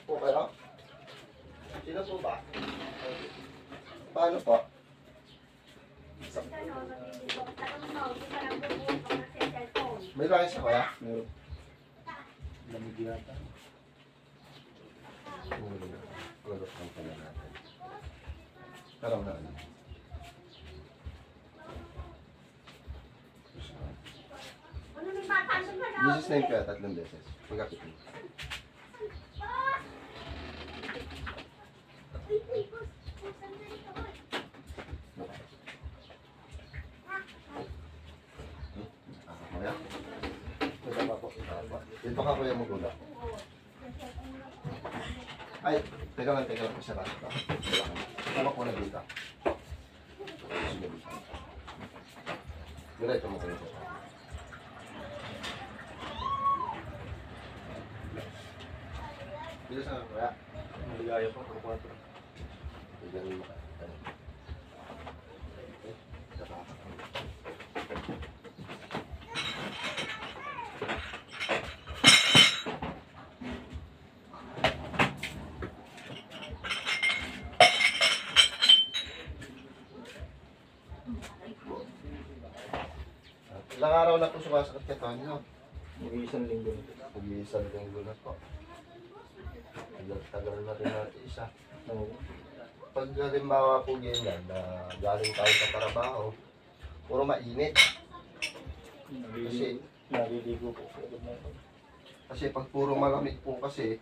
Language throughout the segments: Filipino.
po kayo? Sino po ba? Paano po? May langis ako ya? Meron. Lamig yata. Lagot lang pala natin. Parang na ano. This is 9 kaya, 3 beses. Magkapit mo. Dito ka kuya magula. Ay, teka lang po siya kasi ito. Tama ko na dito. Sige dito. Diretso mo kayo. Dito sa kuya. Maligaya pa, 4-4. Ganun mo. Ilang araw na po sumasakit ka Tonyo? Mag-iisang linggo. Mag-iisang linggo na po. Tagal na rin natin isa. Oo. Pag halimbawa po ganyan na galing tayo sa trabaho, puro mainit. Naliligo po. Kasi pag puro malamig po kasi,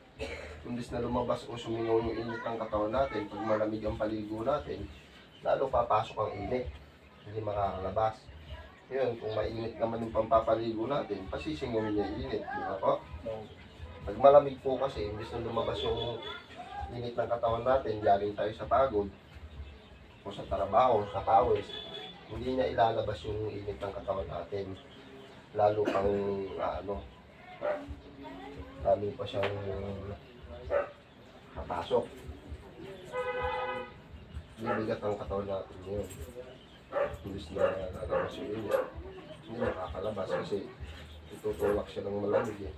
imbis na lumabas o sumingaw yung init ng katawan natin, pag malamig ang paligo natin, lalo papasok ang init. Hindi makakalabas. Yun, kung mainit naman yung pampapaligo natin, pasisingawin niya yung init. Di ba po? Oo. Pag malamig po kasi, imbis na lumabas yung init ng katawan natin, galing tayo sa pagod, o sa trabaho, sa pawis, hindi niya ilalabas yung init ng katawan natin. Lalo pang, lalo pa siyang kapasok. Bibigat ang katawan natin yun. Imbis na lalabas yung init, hindi nakakalabas kasi itutulak siya ng malamig eh.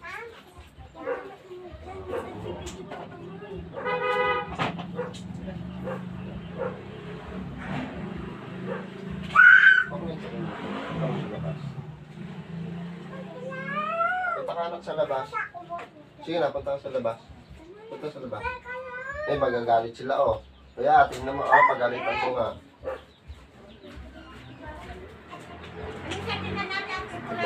Punta ka anak sa labas. Sige na, punta ka sa labas. Punta sa labas. Eh, magagalit sila oh. Kaya, tingnan mo, pagalitan ko nga. Ano